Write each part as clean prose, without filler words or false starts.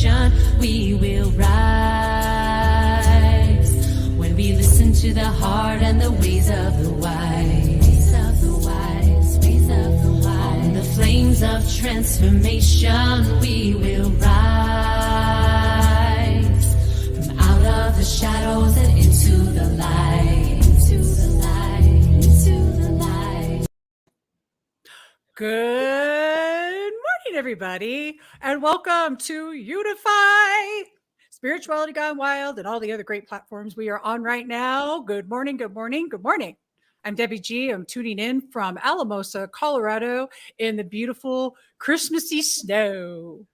transformation. We will rise when we listen to the heart and the ways of the wise. On the flames of transformation, we will rise from out of the shadows and into the light. Good morning, everybody, and welcome to Unify Spirituality Gone Wild and all the other great platforms we are on right now. Good morning, good morning, good morning. I'm Debbie G. I'm tuning in from Alamosa, Colorado, in the beautiful Christmassy snow.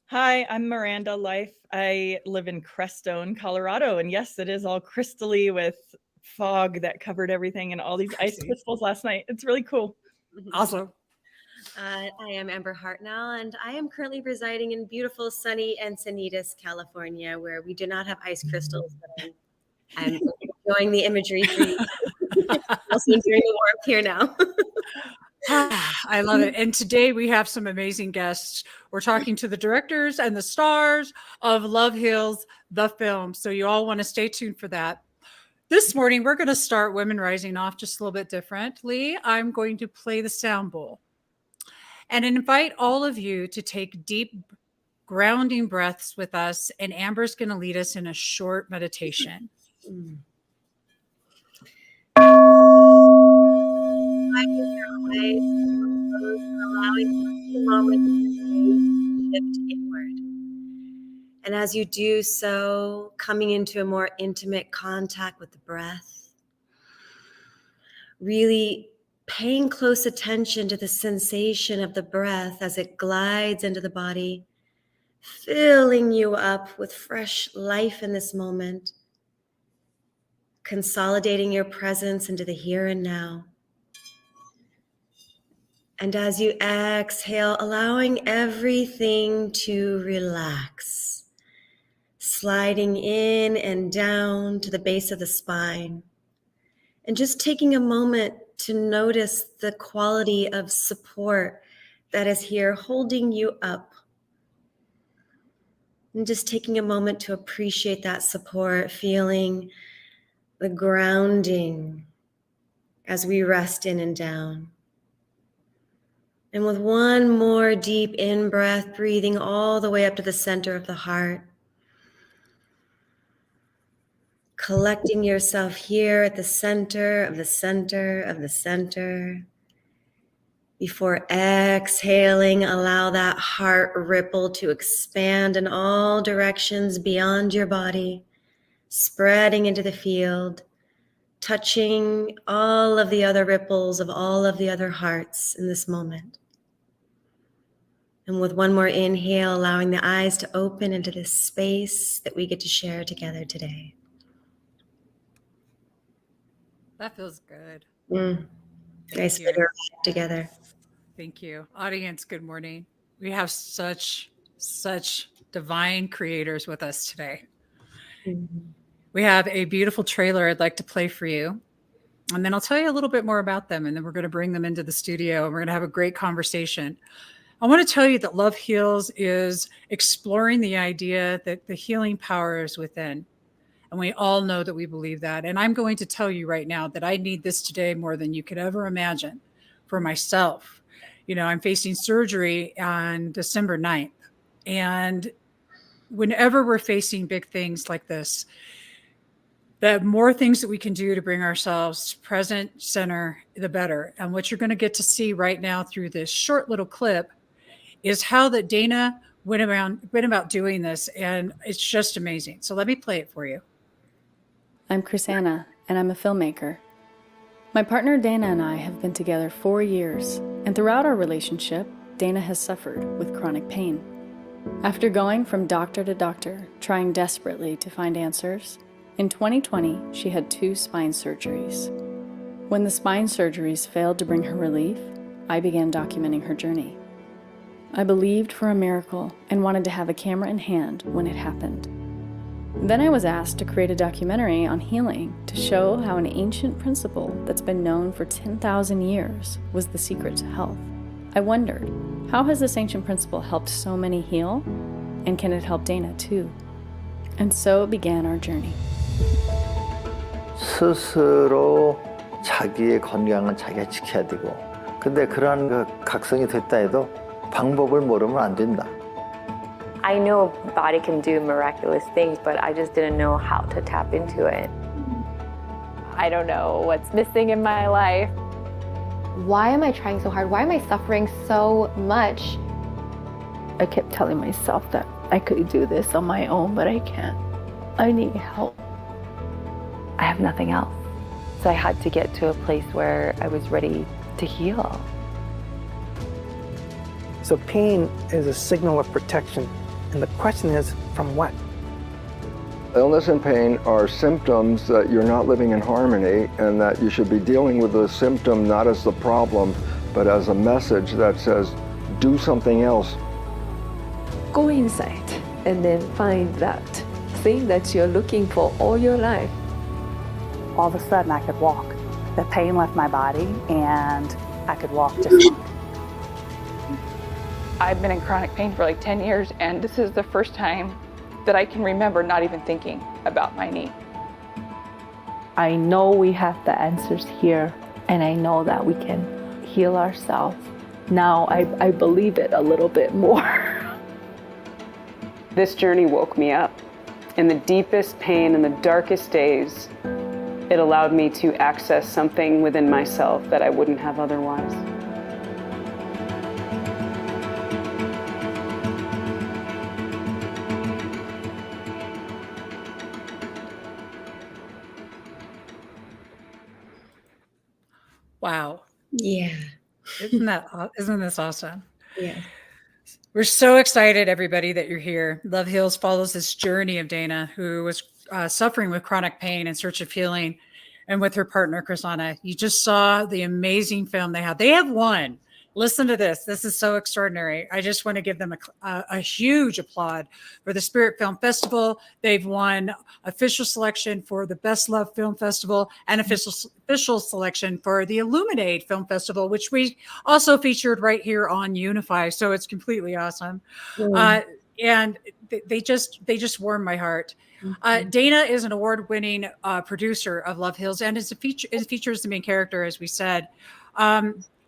Hi, I'm Miranda Life. I live in Crestone, Colorado, and yes, it is all crystally with fog that covered everything and all these ice crystals last night. It's really cool. Awesome. I am Amber Hartnell, and I am currently residing in beautiful, sunny Encinitas, California, where we do not have ice crystals, but I'm enjoying the imagery for you. Also enjoying the warmth here now. I love it. And today we have some amazing guests. We're talking to the directors and the stars of Love Heals, the film. So you all want to stay tuned for that. This morning, we're going to start Women Rising off just a little bit differently. I'm going to play the sound bowl and invite all of you to take deep, grounding breaths with us. And Amber's going to lead us in a short meditation. Allowing the moment to shift inward. And as you do so, coming into a more intimate contact with the breath, really paying close attention to the sensation of the breath as it glides into the body, filling you up with fresh life in this moment, consolidating your presence into the here and now. And as you exhale, allowing everything to relax, sliding in and down to the base of the spine, and just taking a moment to notice the quality of support that is here holding you up. And just taking a moment to appreciate that support, feeling the grounding as we rest in and down. And with one more deep in-breath, breathing all the way up to the center of the heart. Collecting yourself here at the center of the center of the center. Before exhaling, allow that heart ripple to expand in all directions beyond your body, spreading into the field, touching all of the other ripples of all of the other hearts in this moment. And with one more inhale, allowing the eyes to open into this space that we get to share together today. That feels good. Nice to get together. Thank you. Audience, good morning. We have such divine creators with us today. We have a beautiful trailer I'd like to play for you. And then I'll tell you a little bit more about them. And then we're going to bring them into the studio and we're going to have a great conversation. I want to tell you that Love Heals is exploring the idea that the healing power is within. And we all know that we believe that. And I'm going to tell you right now that I need this today more than you could ever imagine for myself. You know, I'm facing surgery on December 9th. And whenever we're facing big things like this, the more things that we can do to bring ourselves present, center, the better. And what you're going to get to see right now through this short little clip is how that Dana went about doing this. And it's just amazing. So let me play it for you. I'm Krisanna, and I'm a filmmaker. My partner Dana and I have been together 4 years, and throughout our relationship, Dana has suffered with chronic pain. After going from doctor to doctor, trying desperately to find answers, in 2020, she had 2 spine surgeries. When the spine surgeries failed to bring her relief, I began documenting her journey. I believed for a miracle and wanted to have a camera in hand when it happened. Then I was asked to create a documentary on healing to show how an ancient principle that's been known for 10,000 years was the secret to health. I wondered, how has this ancient principle helped so many heal? And can it help Dana too? And so began our journey. 스스로 자기의 건강은 자기가 지켜야 되고, 근데 그러한 그 각성이 됐다 해도 방법을 모르면 안 된다. I know body can do miraculous things, but I just didn't know how to tap into it. I don't know what's missing in my life. Why am I trying so hard? Why am I suffering so much? I kept telling myself that I could do this on my own, but I can't. I need help. I have nothing else. So I had to get to a place where I was ready to heal. So pain is a signal of protection. And the question is, from what? Illness and pain are symptoms that you're not living in harmony, and that you should be dealing with the symptom not as the problem, but as a message that says, do something else. Go inside and then find that thing that you're looking for all your life. All of a sudden I could walk. The pain left my body and I could walk just fine. I've been in chronic pain for like 10 years, and this is the first time that I can remember not even thinking about my knee. I know we have the answers here, and I know that we can heal ourselves. Now I believe it a little bit more. This journey woke me up. In the deepest pain and the darkest days, it allowed me to access something within myself that I wouldn't have otherwise. Wow. Yeah. Isn't this awesome? Yeah. We're so excited, everybody, that you're here. Love Heals follows this journey of Dana, who was suffering with chronic pain in search of healing, and with her partner, Krisanna. You just saw the amazing film they had. They have won. Listen to this. This is so extraordinary. I just want to give them a huge applaud for the Spirit Film Festival. They've won official selection for the Best Love Film Festival and official selection for the Illuminate Film Festival, which we also featured right here on Unify. So it's completely awesome. And they just warm my heart. Dana is an award-winning producer of Love Heals, and it features the main character, as we said.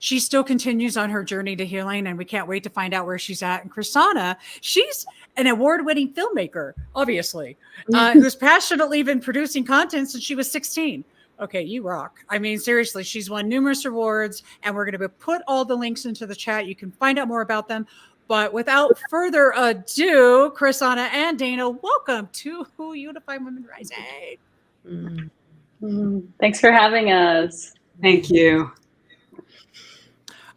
She still continues on her journey to healing, and we can't wait to find out where she's at. And Krisanna, she's an award-winning filmmaker, obviously, who's passionately been producing content since she was 16. Okay, you rock. I mean, seriously, she's won numerous awards, and we're going to put all the links into the chat. You can find out more about them. But without further ado, Krisanna and Dana, welcome to Unify Women Rising. Thanks for having us. Thank you.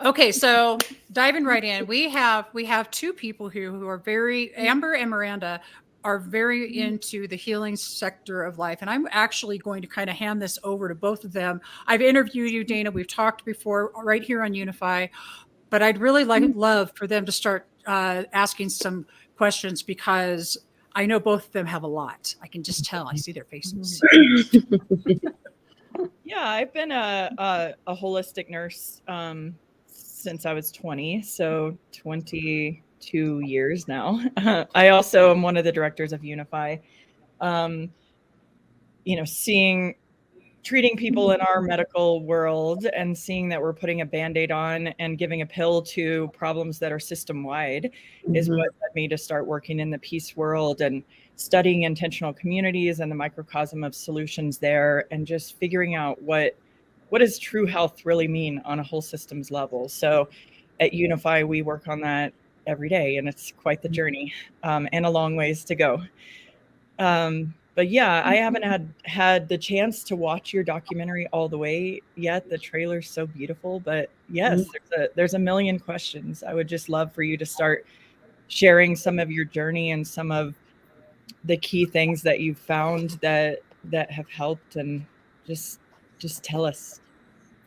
Okay, so diving right in, we have two people here who are very, Amber and Miranda, are very into the healing sector of life. And I'm actually going to kind of hand this over to both of them. I've interviewed you, Dana. We've talked before right here on Unify, but I'd really love for them to start asking some questions, because I know both of them have a lot. I can just tell. I see their faces. Yeah, I've been a holistic nurse since I was 20, so 22 years now. I also am one of the directors of Unify. Treating people in our medical world and seeing that we're putting a Band-Aid on and giving a pill to problems that are system-wide is what led me to start working in the peace world and studying intentional communities and the microcosm of solutions there, and just figuring out what does true health really mean on a whole systems level. So at Unify, we work on that every day, and it's quite the journey and a long ways to go. But yeah, I haven't had the chance to watch your documentary all the way yet. The trailer's so beautiful, but yes, there's a million questions. I would just love for you to start sharing some of your journey and some of the key things that you've found that have helped, and just tell us.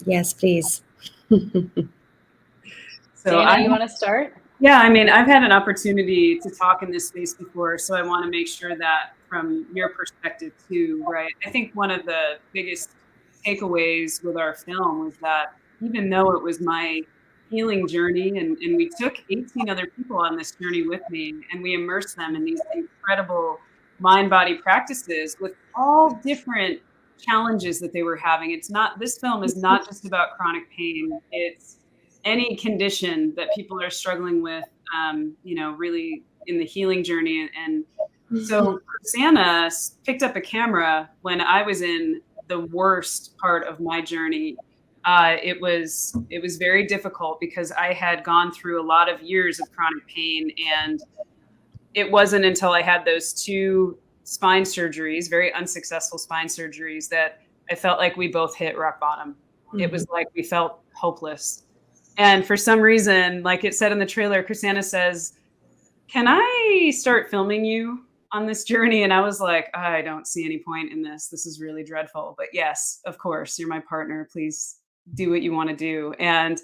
Yes, please. So Dana, you want to start? Yeah, I mean, I've had an opportunity to talk in this space before, so I want to make sure that from your perspective too, right? I think one of the biggest takeaways with our film was that even though it was my healing journey, and we took 18 other people on this journey with me, and we immersed them in these incredible mind-body practices with all different challenges that they were having. This film is not just about chronic pain. It's any condition that people are struggling with, really in the healing journey. And so Krisanna picked up a camera when I was in the worst part of my journey. It was very difficult because I had gone through a lot of years of chronic pain, and it wasn't until I had those 2 spine surgeries, very unsuccessful spine surgeries, that I felt like we both hit rock bottom. It was like we felt hopeless. And for some reason, like it said in the trailer, Krisanna says, "Can I start filming you on this journey?" And I was like, I don't see any point in this. This is really dreadful. But yes, of course, you're my partner. Please do what you want to do. And,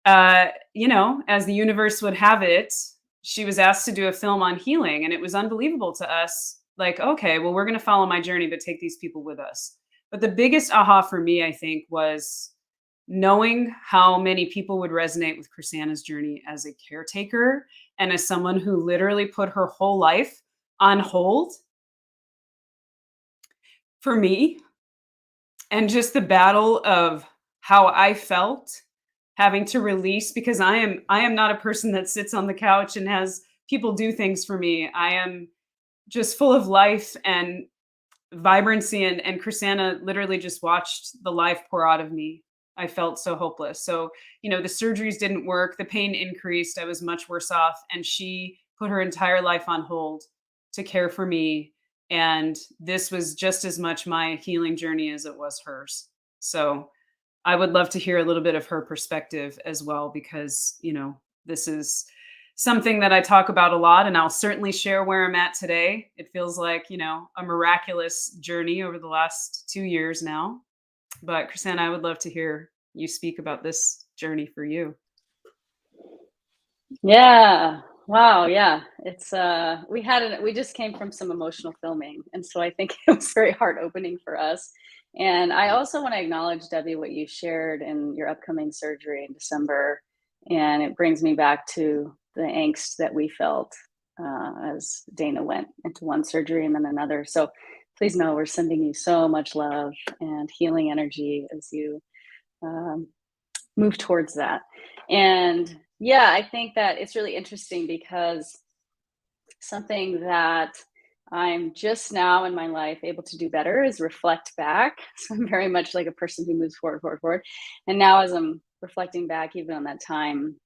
as the universe would have it, she was asked to do a film on healing. And it was unbelievable to us. Like, okay, well, we're going to follow my journey, but take these people with us. But the biggest aha for me, I think, was knowing how many people would resonate with Krisanna's journey as a caretaker and as someone who literally put her whole life on hold for me. And just the battle of how I felt having to release, because I am not a person that sits on the couch and has people do things for me. I am just full of life and vibrancy, and Krisanna literally just watched the life pour out of me. I felt so hopeless. So, the surgeries didn't work. The pain increased. I was much worse off. And she put her entire life on hold to care for me. And this was just as much my healing journey as it was hers. So I would love to hear a little bit of her perspective as well, because, this is something that I talk about a lot, and I'll certainly share where I'm at today. It feels like, a miraculous journey over the last 2 years now. But Krisanna, I would love to hear you speak about this journey for you. Yeah. Wow. Yeah. It's we just came from some emotional filming, and so I think it was very heart opening for us. And I also want to acknowledge, Debbie, what you shared in your upcoming surgery in December, and it brings me back to the angst that we felt as Dana went into one surgery and then another. So please know we're sending you so much love and healing energy as you move towards that. And yeah, I think that it's really interesting because something that I'm just now in my life able to do better is reflect back. So I'm very much like a person who moves forward. And now as I'm reflecting back, even on that time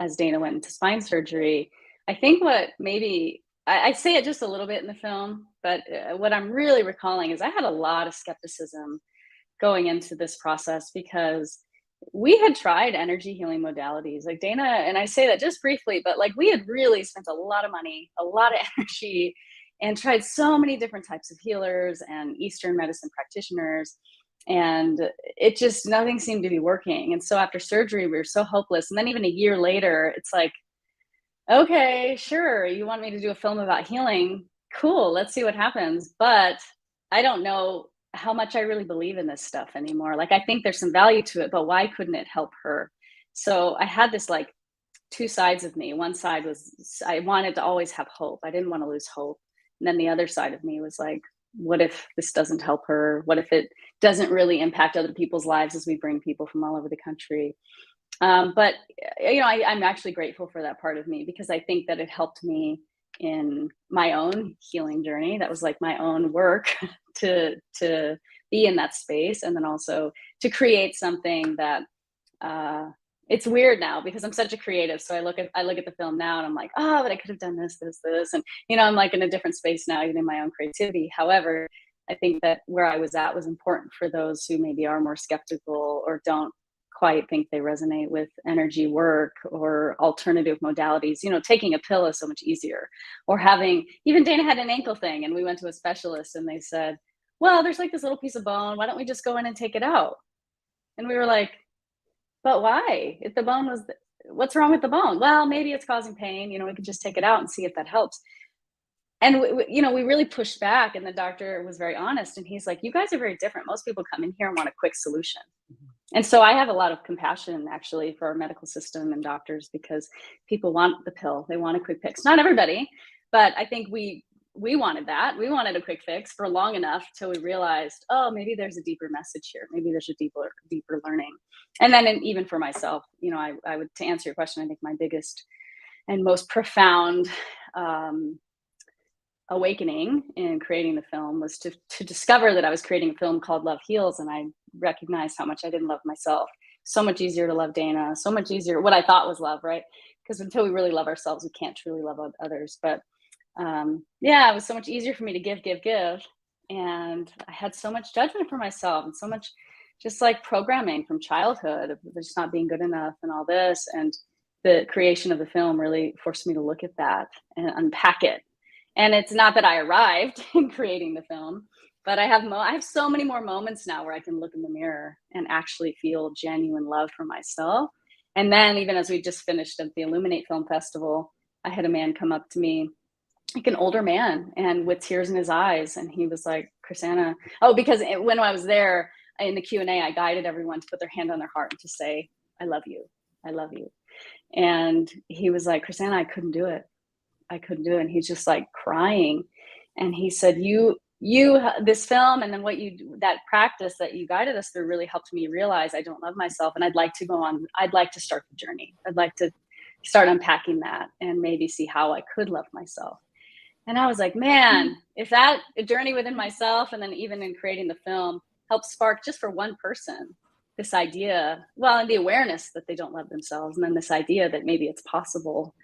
as Dana went into spine surgery, I think what maybe, I say it just a little bit in the film, but what I'm really recalling is I had a lot of skepticism going into this process because we had tried energy healing modalities. Like Dana, and I say that just briefly, but like we had really spent a lot of money, a lot of energy, and tried so many different types of healers and Eastern medicine practitioners. And it just, nothing seemed to be working. And so after surgery, we were so hopeless. And then even a year later, it's like, okay, sure, you want me to do a film about healing? Cool, let's see what happens. But I don't know how much I really believe in this stuff anymore. Like, I think there's some value to it, but why couldn't it help her? So I had this like 2 sides of me. One side was I wanted to always have hope. I didn't want to lose hope. And then the other side of me was like, what if this doesn't help her? What if it doesn't really impact other people's lives as we bring people from all over the country? But I'm actually grateful for that part of me, because I think that it helped me in my own healing journey. That was like my own work to be in that space, and then also to create something that it's weird now because I'm such a creative. So I look at the film now and I'm like, oh, but I could have done this, and I'm like in a different space now, even in my own creativity. However, I think that where I was at was important for those who maybe are more skeptical or don't quite think they resonate with energy work or alternative modalities. Taking a pill is so much easier, or even Dana had an ankle thing and we went to a specialist and they said, well, there's like this little piece of bone, why don't we just go in and take it out? And we were like, but why? If the bone was, what's wrong with the bone? Well, maybe it's causing pain, we could just take it out and see if that helps. And we really pushed back, and the doctor was very honest, and he's like, you guys are very different. Most people come in here and want a quick solution. And so I have a lot of compassion actually for our medical system and doctors, because people want the pill. They want a quick fix. Not everybody, but I think we wanted that. We wanted a quick fix for long enough till we realized, oh, maybe there's a deeper message here. Maybe there's a deeper learning. And then even for myself, you know, I would, to answer your question, I think my biggest and most profound awakening in creating the film was to discover that I was creating a film called Love Heals, and I recognized how much I didn't love myself. So much easier to love Dana, so much easier, what I thought was love, right? Because until we really love ourselves, we can't truly love others. But yeah, it was so much easier for me to give. And I had so much judgment for myself and so much just like programming from childhood of just not being good enough and all this. And the creation of the film really forced me to look at that and unpack it. And it's not that I arrived in creating the film, but I have so many more moments now where I can look in the mirror and actually feel genuine love for myself. And then even as we just finished at the Illuminate Film Festival, I had a man come up to me, like an older man, and with tears in his eyes. And he was like, Krisanna, because when I was there in the Q&A, I guided everyone to put their hand on their heart and to say, I love you. I love you. And he was like, Krisanna, I couldn't do it. And he's just like crying. And he said, you this film, and then that practice that you guided us through really helped me realize I don't love myself. And I'd like to go on. I'd like to start the journey. I'd like to start unpacking that and maybe see how I could love myself. And I was like, man, if that journey within myself, and then even in creating the film, helps spark just for one person, this idea, and the awareness that they don't love themselves. And then this idea that maybe it's possible.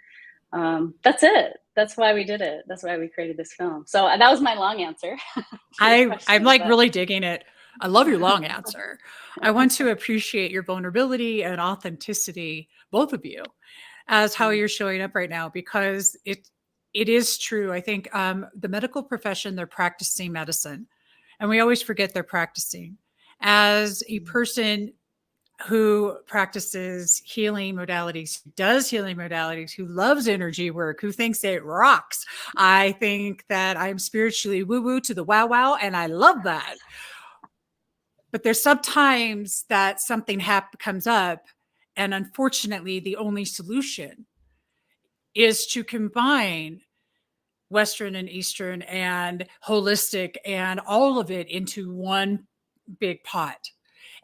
That's it. That's why we did it. That's why we created this film. So that was my long answer. I'm like really digging it. I love your long answer. I want to appreciate your vulnerability and authenticity, both of you, as how you're showing up right now, because it is true. I think the medical profession, they're practicing medicine, and we always forget they're practicing. As a person who practices healing modalities, does healing modalities, who loves energy work, who thinks it rocks, I think that I'm spiritually woo-woo to the wow, and I love that. But there's sometimes that something comes up, and unfortunately, the only solution is to combine Western and Eastern and holistic and all of it into one big pot.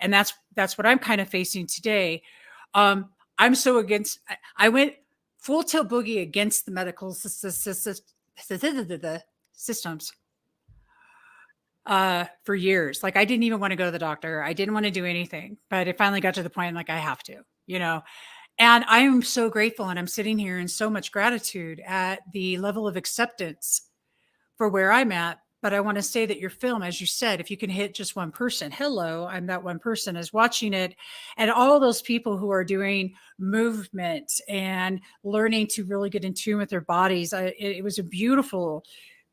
And that's what I'm kind of facing today. I'm so against, I went full tilt boogie against the medical systems for years. Like I didn't even want to go to the doctor. I didn't want to do anything, but it finally got to the point like I have to, and I am so grateful, and I'm sitting here in so much gratitude at the level of acceptance for where I'm at. But I want to say that your film, as you said, if you can hit just one person, hello, I'm that one person is watching it. And all those people who are doing movement and learning to really get in tune with their bodies. It was a beautiful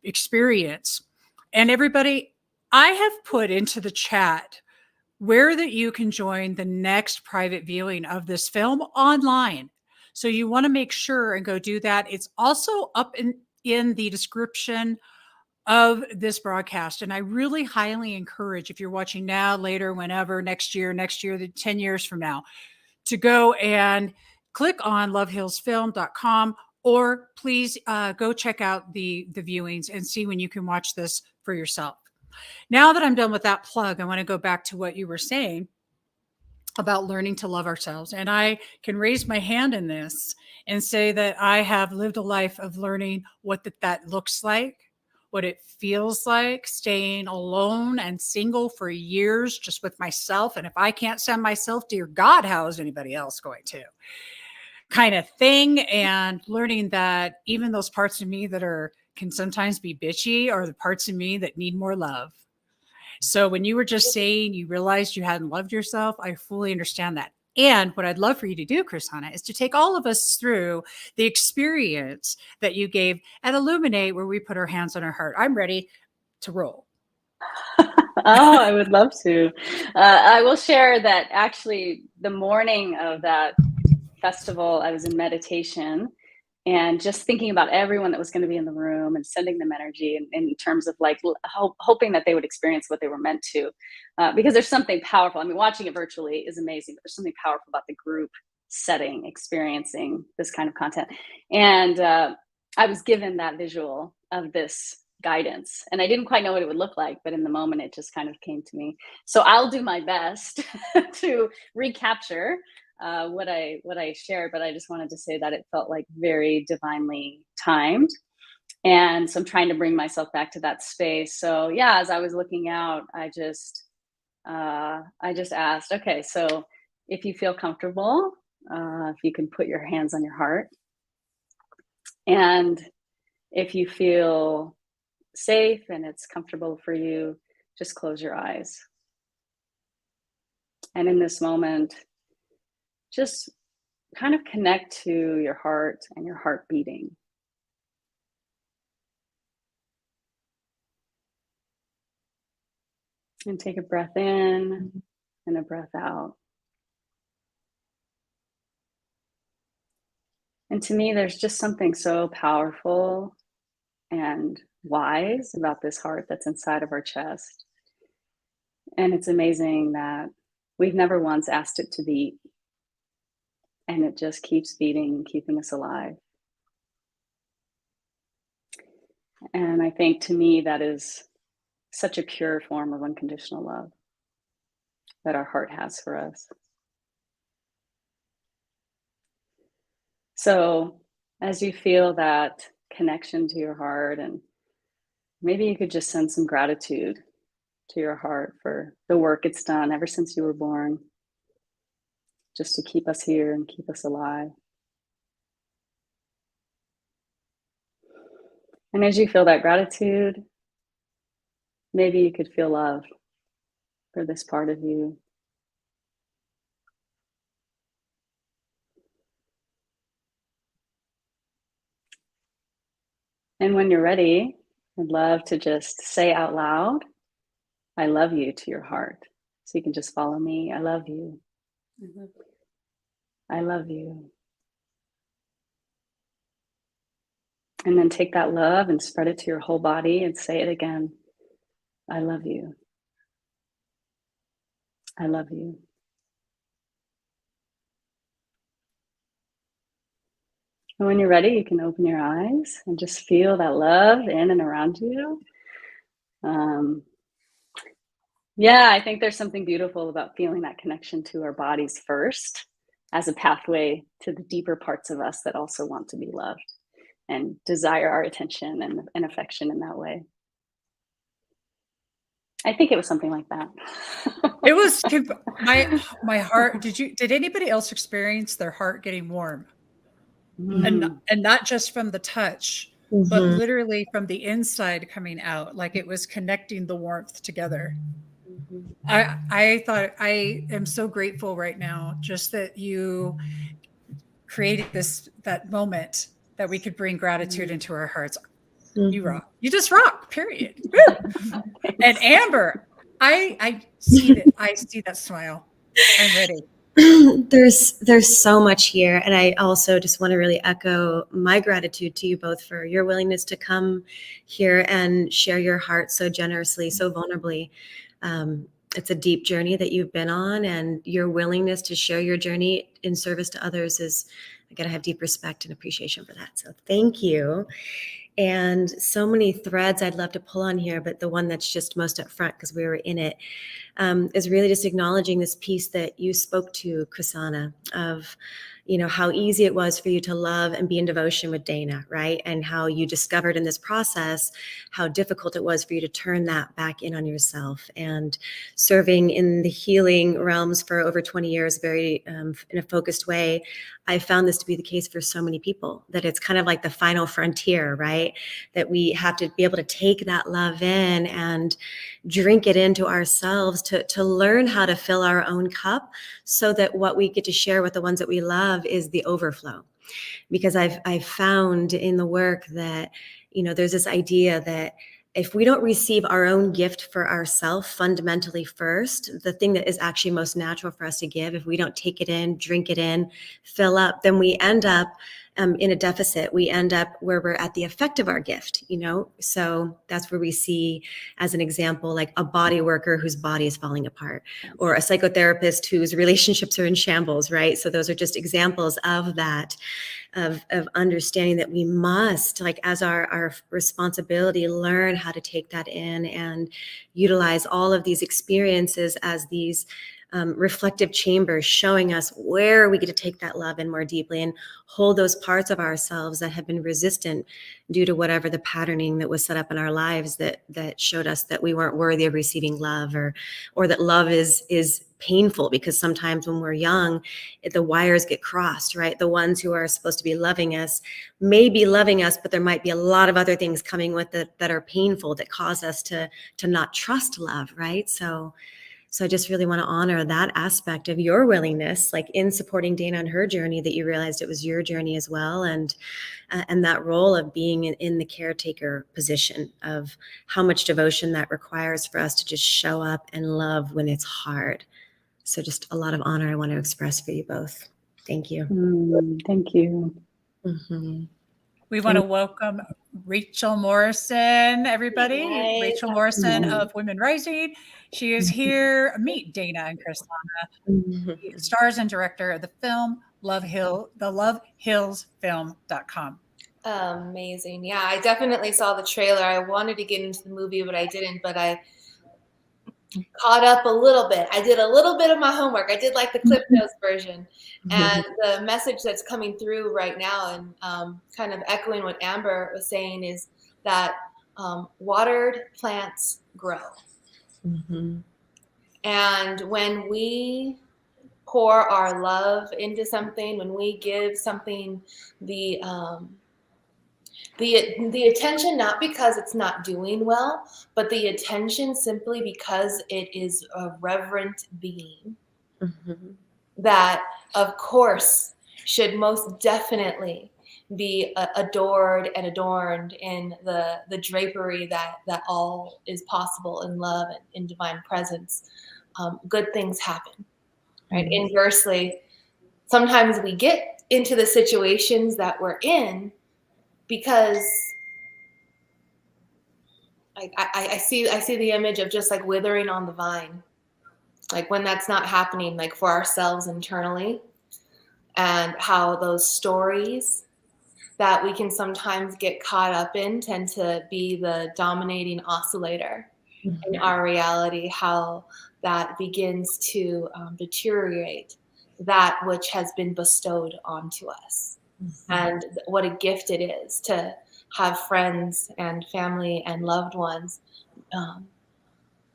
experience. And everybody, I have put into the chat where that you can join the next private viewing of this film online. So you want to make sure and go do that. It's also up in the description of this broadcast. And I really highly encourage, if you're watching now, later, whenever, next year, 10 years from now, to go and click on lovehealsfilm.com, or please go check out the viewings and see when you can watch this for yourself. Now that I'm done with that plug, I want to go back to what you were saying about learning to love ourselves. And I can raise my hand in this and say that I have lived a life of learning what that looks like, what it feels like, staying alone and single for years just with myself. And if I can't send myself, dear God, how is anybody else going to? Kind of thing. And learning that even those parts of me that can sometimes be bitchy are the parts of me that need more love. So when you were just saying you realized you hadn't loved yourself, I fully understand that. And what I'd love for you to do, Krisanna, is to take all of us through the experience that you gave at Illuminate, where we put our hands on our heart. I'm ready to roll. I would love to. I will share that actually the morning of that festival, I was in meditation, and just thinking about everyone that was going to be in the room and sending them energy in terms of like hoping that they would experience what they were meant to, because there's something powerful. I mean, watching it virtually is amazing, but there's something powerful about the group setting, experiencing this kind of content. And I was given that visual of this guidance, and I didn't quite know what it would look like, but in the moment it just kind of came to me. So I'll do my best to recapture what I shared, but I just wanted to say that it felt like very divinely timed. And so I'm trying to bring myself back to that space. So yeah, as I was looking out, I just asked, okay, so if you feel comfortable, if you can put your hands on your heart, and if you feel safe and it's comfortable for you, just close your eyes. And in this moment, just kind of connect to your heart and your heart beating. And take a breath in and a breath out. And to me, there's just something so powerful and wise about this heart that's inside of our chest. And it's amazing that we've never once asked it to beat. And it just keeps beating, keeping us alive. And I think to me, that is such a pure form of unconditional love that our heart has for us. So as you feel that connection to your heart, and maybe you could just send some gratitude to your heart for the work it's done ever since you were born, just to keep us here and keep us alive. And as you feel that gratitude, maybe you could feel love for this part of you. And when you're ready, I'd love to just say out loud, I love you, to your heart. So you can just follow me. I love you. I love you. And then take that love and spread it to your whole body and say it again. I love you. I love you. And when you're ready, you can open your eyes and just feel that love in and around you. Yeah, I think there's something beautiful about feeling that connection to our bodies first as a pathway to the deeper parts of us that also want to be loved and desire our attention and affection in that way. I think it was something like that. It was my heart. Did anybody else experience their heart getting warm? And not just from the touch, but literally from the inside coming out, like it was connecting the warmth together. I thought, I am so grateful right now just that you created that moment that we could bring gratitude into our hearts. You rock. You just rock, period. And Amber, I see that smile. I'm ready. There's so much here, and I also just want to really echo my gratitude to you both for your willingness to come here and share your heart so generously, so vulnerably. It's a deep journey that you've been on, and your willingness to share your journey in service to others is, I gotta have deep respect and appreciation for that. So thank you. And so many threads I'd love to pull on here, but the one that's just most up front, because we were in it, is really just acknowledging this piece that you spoke to, Krisanna, of, you know, how easy it was for you to love and be in devotion with Dana, right? And how you discovered in this process how difficult it was for you to turn that back in on yourself. And serving in the healing realms for over 20 years, very in a focused way, I found this to be the case for so many people, that it's kind of like the final frontier, right? That we have to be able to take that love in and drink it into ourselves to learn how to fill our own cup, so that what we get to share with the ones that we love is the overflow. Because I've found in the work that, you know, there's this idea that if we don't receive our own gift for ourselves fundamentally first, the thing that is actually most natural for us to give, if we don't take it in, drink it in, fill up, then we end up in a deficit, we end up where we're at the effect of our gift, So that's where we see, as an example, like a body worker whose body is falling apart, or a psychotherapist whose relationships are in shambles, right? So those are just examples of that, of understanding that we must, like, as our responsibility, learn how to take that in and utilize all of these experiences as these reflective chambers, showing us where we get to take that love in more deeply and hold those parts of ourselves that have been resistant due to whatever the patterning that was set up in our lives that showed us that we weren't worthy of receiving love, or that love is painful, because sometimes when we're young, the wires get crossed, right? The ones who are supposed to be loving us may be loving us, but there might be a lot of other things coming with it that are painful, that cause us to not trust love, right? So I just really want to honor that aspect of your willingness, like in supporting Dana on her journey, that you realized it was your journey as well. And that role of being in the caretaker position, of how much devotion that requires for us to just show up and love when it's hard. So just a lot of honor I want to express for you both. Thank you. Thank you. Mm-hmm. We want to welcome Rachel Morrison, everybody. Hi. Rachel Morrison of Women Rising. She is here. Meet Dana and Krisanna, stars and director of the film lovehillsfilm.com. Amazing. Yeah, I definitely saw the trailer. I wanted to get into the movie, but I didn't. But I caught up a little bit. I did a little bit of my homework. I did like the Cliff Notes version. And the message that's coming through right now, and kind of echoing what Amber was saying, is that watered plants grow. Mm-hmm. And when we pour our love into something, when we give something the attention, not because it's not doing well, but the attention simply because it is a reverent being, that of course should most definitely be adored and adorned in the drapery that all is possible in love and in divine presence. Good things happen, right? Inversely, sometimes we get into the situations that we're in because I see the image of just like withering on the vine, like when that's not happening, like for ourselves internally, and how those stories that we can sometimes get caught up in tend to be the dominating oscillator in our reality, how that begins to deteriorate that which has been bestowed onto us. And what a gift it is to have friends and family and loved ones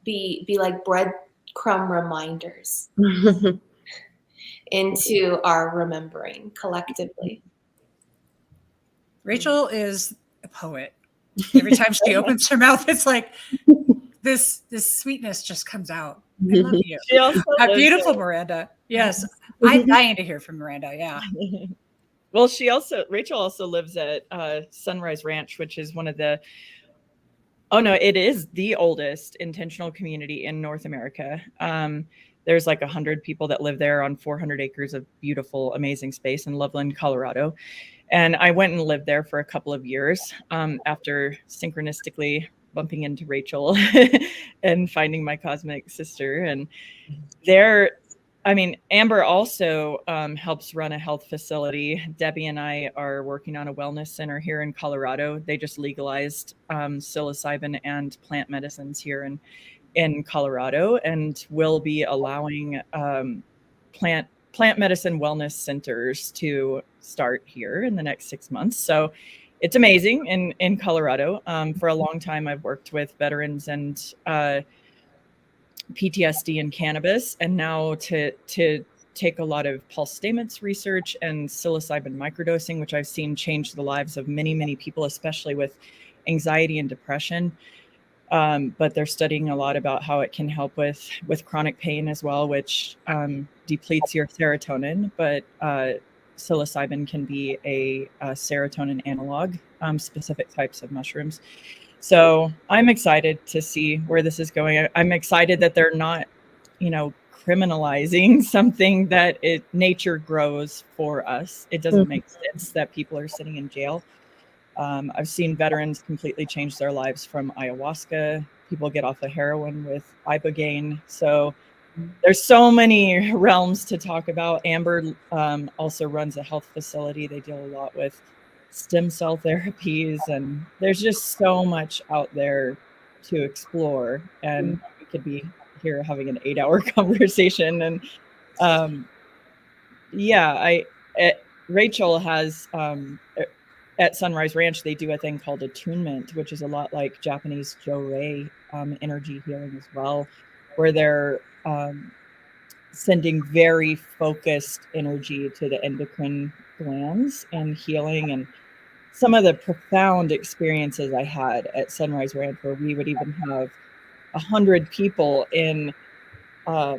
be like breadcrumb reminders into our remembering collectively. Rachel is a poet. Every time she opens her mouth, it's like this sweetness just comes out. I love you. Beautiful Miranda. Yes. I'm dying to hear from Miranda. Yeah. Well, Rachel also lives at Sunrise Ranch, which is it is the oldest intentional community in North America. There's like 100 people that live there on 400 acres of beautiful, amazing space in Loveland, Colorado. And I went and lived there for a couple of years after synchronistically bumping into Rachel and finding my cosmic sister. And Amber also helps run a health facility. Debbie and I are working on a wellness center here in Colorado. They just legalized psilocybin and plant medicines here in Colorado, and will be allowing plant medicine wellness centers to start here in the next 6 months. So it's amazing in Colorado. For a long time, I've worked with veterans and PTSD and cannabis, and now to take a lot of Paul Stamets research and psilocybin microdosing, which I've seen change the lives of many, many people, especially with anxiety and depression. But they're studying a lot about how it can help with chronic pain as well, which depletes your serotonin. But psilocybin can be a serotonin analog, specific types of mushrooms. So I'm excited to see where this is going. I'm excited that they're not, criminalizing something that nature grows for us. It doesn't make sense that people are sitting in jail. I've seen veterans completely change their lives from ayahuasca. People get off of heroin with ibogaine. So there's so many realms to talk about. Amber also runs a health facility. They deal a lot with stem cell therapies, and there's just so much out there to explore. And we could be here having an 8-hour conversation. And Rachel has at Sunrise Ranch, they do a thing called attunement, which is a lot like Japanese Jo-Rei energy healing as well, where they're sending very focused energy to the endocrine glands and healing. And some of the profound experiences I had at Sunrise Ranch, where we would even have 100 people in a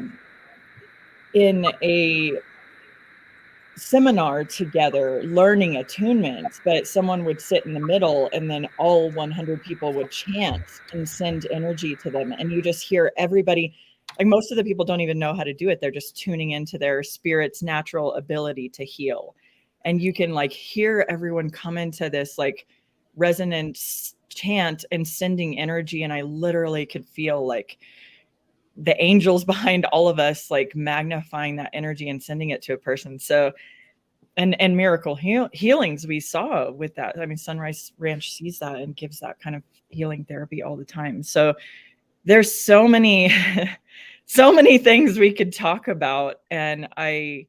seminar together learning attunements, but someone would sit in the middle and then all 100 people would chant and send energy to them. And you just hear everybody, like most of the people don't even know how to do it. They're just tuning into their spirit's natural ability to heal. And you can like hear everyone come into this like resonance chant and sending energy. And I literally could feel like the angels behind all of us, like magnifying that energy and sending it to a person. So, and miracle healings we saw with that. I mean, Sunrise Ranch sees that and gives that kind of healing therapy all the time. So there's so many, so many things we could talk about. And I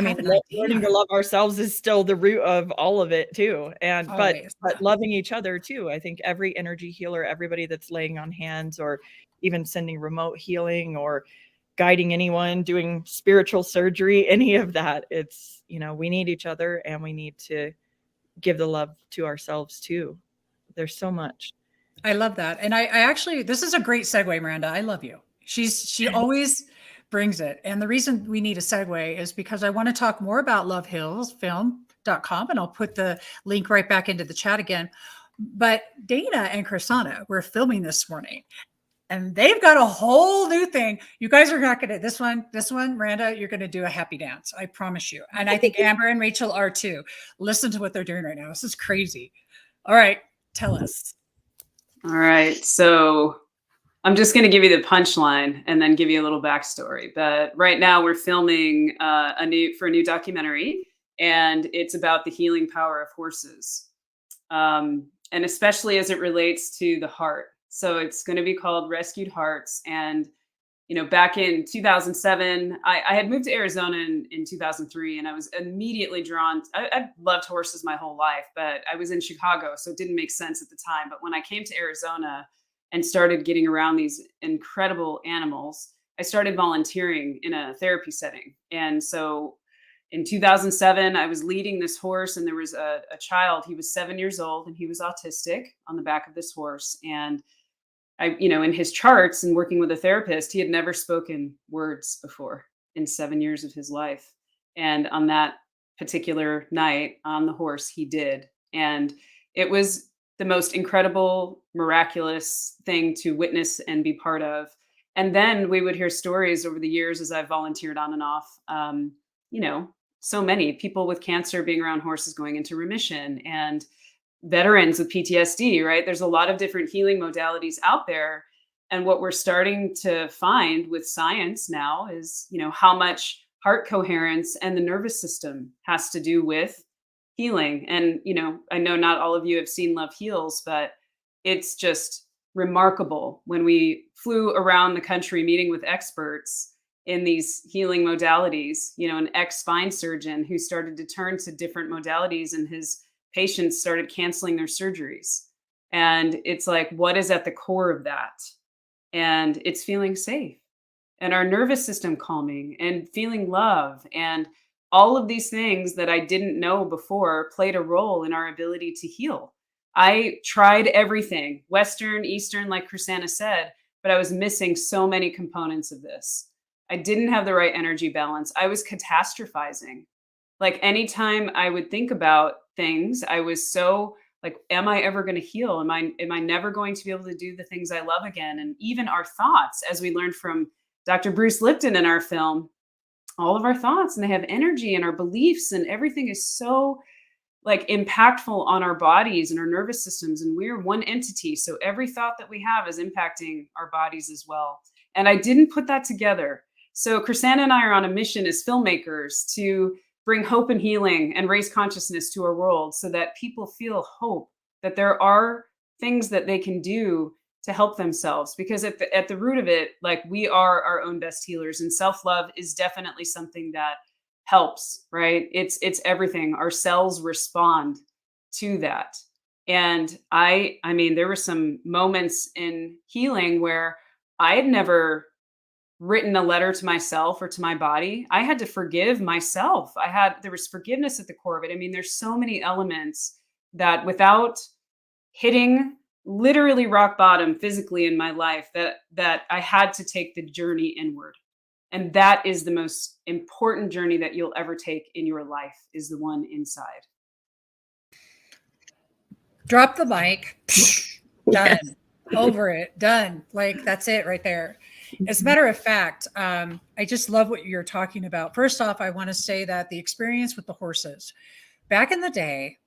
mean, learning to love ourselves is still the root of all of it too. And, but loving each other too. I think every energy healer, everybody that's laying on hands or even sending remote healing or guiding anyone, doing spiritual surgery, any of that, it's, you know, we need each other and we need to give the love to ourselves too. There's so much. I love that. And I actually, this is a great segue, Miranda. I love you. She always brings it. And the reason we need a segue is because I want to talk more about Love Heals film.com, and I'll put the link right back into the chat again. But Dana and Krisanna were filming this morning, and they've got a whole new thing. You guys are not going to, this one, Miranda, you're going to do a happy dance. I promise you. And I think Amber and Rachel are too. Listen to what they're doing right now. This is crazy. All right. Tell us. All right. So I'm just going to give you the punchline and then give you a little backstory. But right now we're filming a new documentary, and it's about the healing power of horses. And especially as it relates to the heart. So it's going to be called Rescued Hearts. And, you know, back in 2007, I had moved to Arizona in 2003, and I was immediately drawn. I've loved horses my whole life, but I was in Chicago, so it didn't make sense at the time. But when I came to Arizona and started getting around these incredible animals, I started volunteering in a therapy setting. And so in 2007, I was leading this horse, and there was a child. He was 7 years old, and he was autistic on the back of this horse. And I, you know, in his charts and working with a therapist, he had never spoken words before in 7 years of his life. And on that particular night on the horse, he did. And it was the most incredible, miraculous thing to witness and be part of. And then we would hear stories over the years as I volunteered on and off, you know, so many people with cancer being around horses going into remission, and veterans with PTSD, right? There's a lot of different healing modalities out there. And what we're starting to find with science now is, you know, how much heart coherence and the nervous system has to do with healing. And, you know, I know not all of you have seen Love Heals, but it's just remarkable when we flew around the country meeting with experts in these healing modalities, you know, an ex-spine surgeon who started to turn to different modalities, and his patients started canceling their surgeries. And it's like, what is at the core of that? And it's feeling safe, and our nervous system calming, and feeling love, and all of these things that I didn't know before played a role in our ability to heal. I tried everything, Western, Eastern, like Krisanna said, but I was missing so many components of this. I didn't have the right energy balance. I was catastrophizing. Like anytime I would think about things, I was so like, am I ever going to heal? Am I never going to be able to do the things I love again? And even our thoughts, as we learned from Dr. Bruce Lipton in our film, all of our thoughts, and they have energy, and our beliefs, and everything is so like impactful on our bodies and our nervous systems. And we're one entity. So every thought that we have is impacting our bodies as well. And I didn't put that together. So Krisanna and I are on a mission as filmmakers to bring hope and healing and raise consciousness to our world so that people feel hope, that there are things that they can do to help themselves. Because at the root of it, like, we are our own best healers, and self-love is definitely something that helps, right? It's everything. Our cells respond to that. And I mean, there were some moments in healing where I had never written a letter to myself or to my body. I had to forgive myself. There was forgiveness at the core of it. I mean, there's so many elements that, without hitting literally rock bottom physically in my life, that I had to take the journey inward. And that is the most important journey that you'll ever take in your life, is the one inside. Drop the mic. Done. Over it. Done. Like, that's it right there. As a matter of fact, I just love what you're talking about. First off, I want to say that the experience with the horses, back in the day,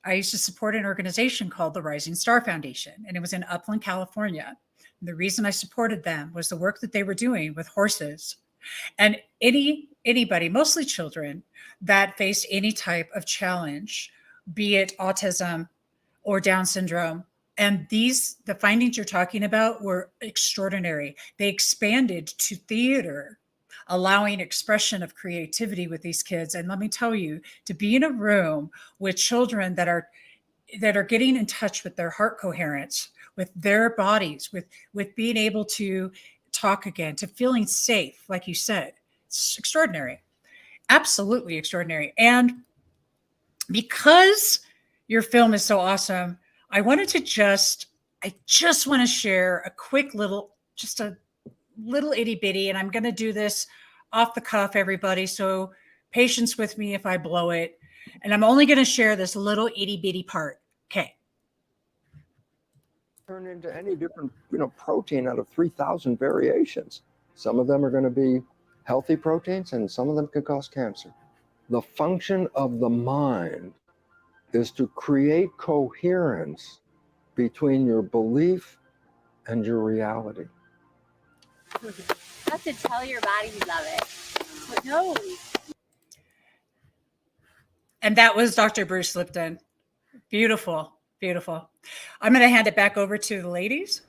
I used to support an organization called the Rising Star Foundation, and it was in Upland, California. And the reason I supported them was the work that they were doing with horses. And anybody, mostly children, that faced any type of challenge, be it autism or Down syndrome. And the findings you're talking about were extraordinary. They expanded to theater, allowing expression of creativity with these kids. And let me tell you, to be in a room with children that are getting in touch with their heart coherence, with their bodies, with being able to talk again, to feeling safe, like you said, it's extraordinary. Absolutely extraordinary. And because your film is so awesome, I just want to share a quick little itty bitty, and I'm going to do this off the cuff, everybody. So patience with me if I blow it. And I'm only going to share this little itty bitty part. Okay. Turn into any different, protein out of 3,000 variations. Some of them are going to be healthy proteins, and some of them can cause cancer. The function of the mind is to create coherence between your belief and your reality. Not to tell your body you love it, but no. And that was Dr. Bruce Lipton. Beautiful, beautiful. I'm going to hand it back over to the ladies.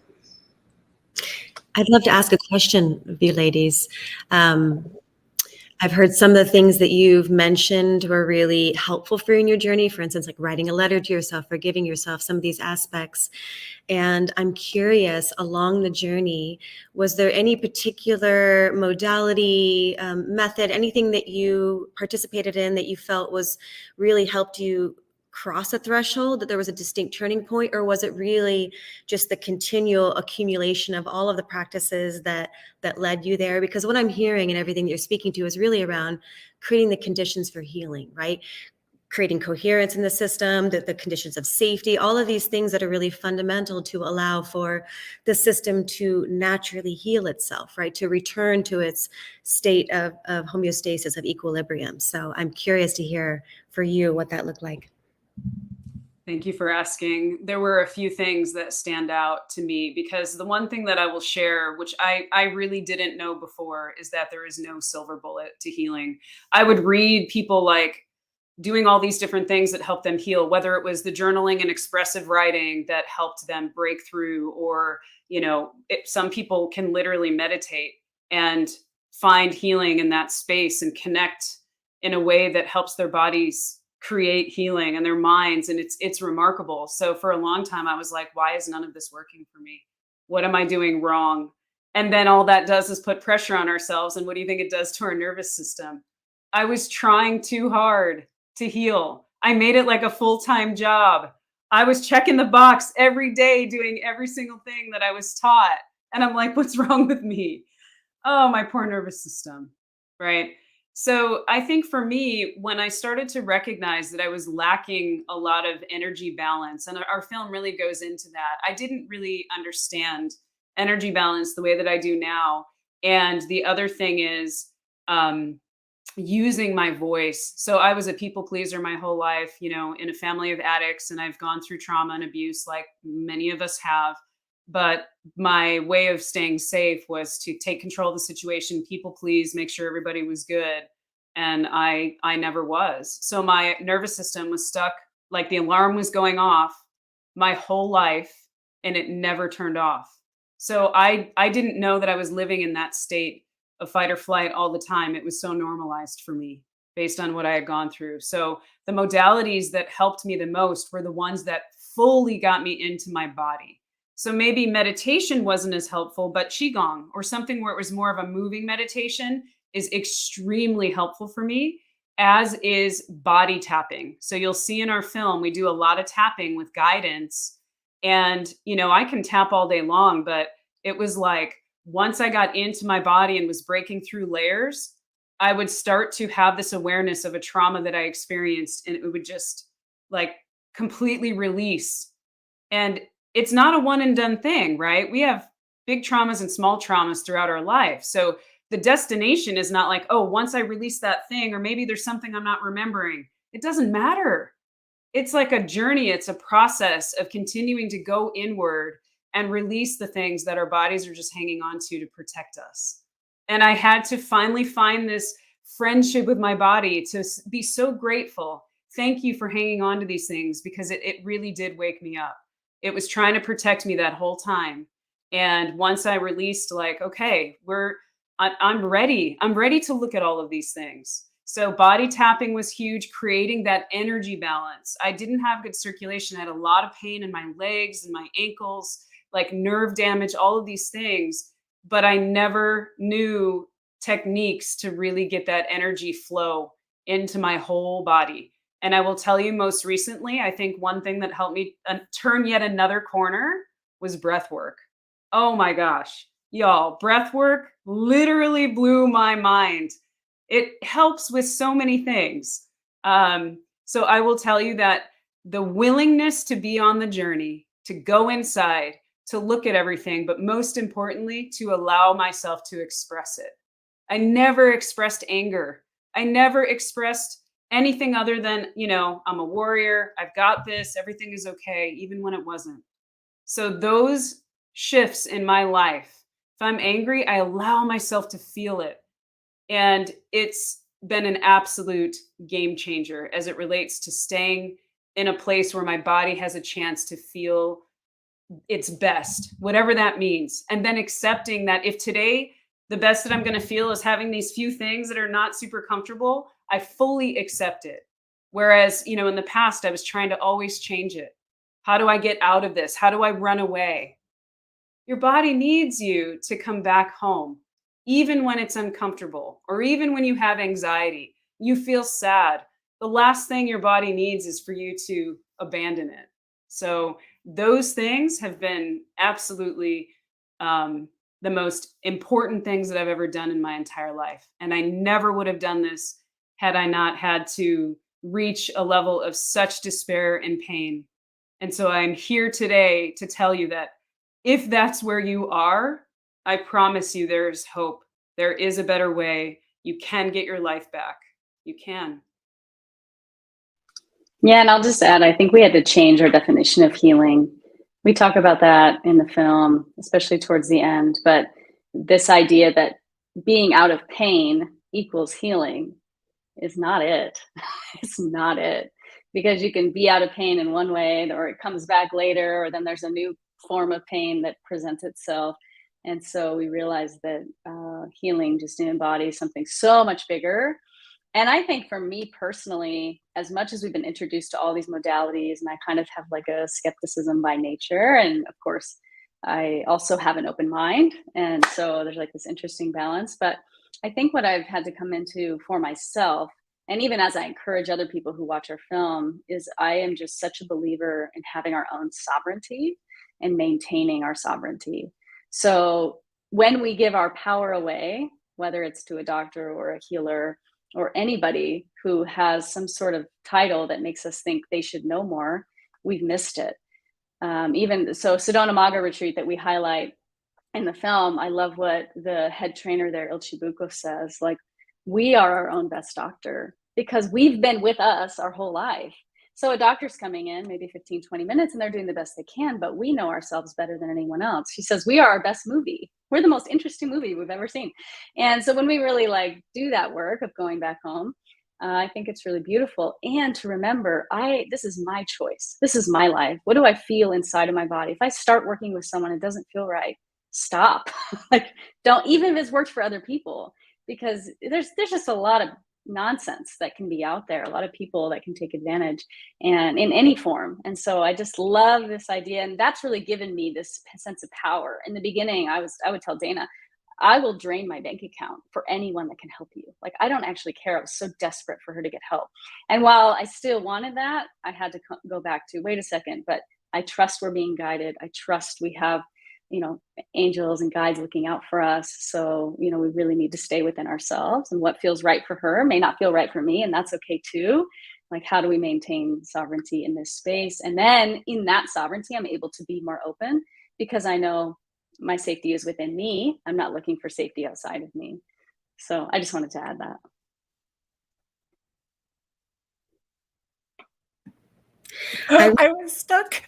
I'd love to ask a question of you ladies. I've heard some of the things that you've mentioned were really helpful for you in your journey. For instance, like writing a letter to yourself, forgiving yourself, some of these aspects. And I'm curious, along the journey, was there any particular modality, method, anything that you participated in that you felt was really helped you cross a threshold, that there was a distinct turning point, or was it really just the continual accumulation of all of the practices that led you there? Because what I'm hearing and everything that you're speaking to is really around creating the conditions for healing, right? Creating coherence in the system, the conditions of safety, all of these things that are really fundamental to allow for the system to naturally heal itself, right? To return to its state of homeostasis, of equilibrium. So I'm curious to hear for you what that looked like. Thank you for asking. There were a few things that stand out to me, because the one thing that I will share, which I really didn't know before, is that there is no silver bullet to healing. I would read people like doing all these different things that help them heal, whether it was the journaling and expressive writing that helped them break through, or, some people can literally meditate and find healing in that space and connect in a way that helps their bodies create healing and their minds. And it's remarkable. So for a long time, I was like, why is none of this working for me? What am I doing wrong? And then all that does is put pressure on ourselves. And what do you think it does to our nervous system? I was trying too hard to heal. I made it like a full-time job. I was checking the box every day, doing every single thing that I was taught. And I'm like, what's wrong with me? Oh, my poor nervous system, right? So I think for me, when I started to recognize that I was lacking a lot of energy balance, and our film really goes into that, I didn't really understand energy balance the way that I do now. And the other thing is using my voice. So I was a people pleaser my whole life, you know, in a family of addicts, and I've gone through trauma and abuse like many of us have. But my way of staying safe was to take control of the situation, people please, make sure everybody was good. And I never was. So my nervous system was stuck, like the alarm was going off my whole life, and it never turned off. So I didn't know that I was living in that state of fight or flight all the time. It was so normalized for me based on what I had gone through. So the modalities that helped me the most were the ones that fully got me into my body. So maybe meditation wasn't as helpful, but Qigong or something where it was more of a moving meditation is extremely helpful for me, as is body tapping. So you'll see in our film, we do a lot of tapping with guidance. And, you know, I can tap all day long, but it was like, once I got into my body and was breaking through layers, I would start to have this awareness of a trauma that I experienced, and it would just like completely release. And it's not a one and done thing, right? We have big traumas and small traumas throughout our life. So the destination is not like, oh, once I release that thing, or maybe there's something I'm not remembering. It doesn't matter. It's like a journey. It's a process of continuing to go inward and release the things that our bodies are just hanging on to protect us. And I had to finally find this friendship with my body to be so grateful. Thank you for hanging on to these things, because it really did wake me up. It was trying to protect me that whole time. And once I released, like, okay, I'm ready. I'm ready to look at all of these things. So body tapping was huge, creating that energy balance. I didn't have good circulation. I had a lot of pain in my legs and my ankles, like nerve damage, all of these things. But I never knew techniques to really get that energy flow into my whole body. And I will tell you, most recently, I think one thing that helped me turn yet another corner was breath work. Oh my gosh, y'all, breath work literally blew my mind. It helps with so many things. So I will tell you that the willingness to be on the journey, to go inside, to look at everything, but most importantly, to allow myself to express it. I never expressed anger. I never expressed anything other than, you know, I'm a warrior. I've got this. Everything is okay, even when it wasn't. So those shifts in my life, if I'm angry, I allow myself to feel it. And it's been an absolute game changer as it relates to staying in a place where my body has a chance to feel its best, whatever that means. And then accepting that if today the best that I'm going to feel is having these few things that are not super comfortable, I fully accept it. Whereas, you know, in the past, I was trying to always change it. How do I get out of this? How do I run away? Your body needs you to come back home, even when it's uncomfortable, or even when you have anxiety, you feel sad. The last thing your body needs is for you to abandon it. So those things have been absolutely the most important things that I've ever done in my entire life. And I never would have done this had I not had to reach a level of such despair and pain. And so I'm here today to tell you that if that's where you are, I promise you there's hope. There is a better way. You can get your life back. You can. Yeah, and I'll just add, I think we had to change our definition of healing. We talk about that in the film, especially towards the end, but this idea that being out of pain equals healing is not it. It's not it. Because you can be out of pain in one way, or it comes back later, or then there's a new form of pain that presents itself. And so we realized that healing just embodies something so much bigger. And I think for me personally, as much as we've been introduced to all these modalities, and I kind of have like a skepticism by nature, and of course, I also have an open mind. And so there's like this interesting balance. But I think what I've had to come into for myself, and even as I encourage other people who watch our film, is I am just such a believer in having our own sovereignty and maintaining our sovereignty. So when we give our power away, whether it's to a doctor or a healer or anybody who has some sort of title that makes us think they should know more, we've missed it. Even so, Sedona Maga retreat that we highlight in the film, I love what the head trainer there, Il Chibuco, says, like, we are our own best doctor because we've been with us our whole life. So a doctor's coming in maybe 15, 20 minutes and they're doing the best they can, but we know ourselves better than anyone else. She says, we are our best movie. We're the most interesting movie we've ever seen. And so when we really like do that work of going back home, I think it's really beautiful. And to remember, this is my choice. This is my life. What do I feel inside of my body? If I start working with someone, it doesn't feel right, stop. Like, don't, even if it's worked for other people, because there's just a lot of nonsense that can be out there, a lot of people that can take advantage, and in any form. And so I just love this idea, and that's really given me this sense of power. In the beginning, I would tell Dana, I will drain my bank account for anyone that can help you. Like, I don't actually care. I was so desperate for her to get help. And while I still wanted that, I had to go back to, wait a second, but I trust we're being guided. I trust we have, angels and guides looking out for us. So, we really need to stay within ourselves, and what feels right for her may not feel right for me. And that's okay too. Like, how do we maintain sovereignty in this space? And then in that sovereignty, I'm able to be more open because I know my safety is within me. I'm not looking for safety outside of me. So I just wanted to add that. I was stuck.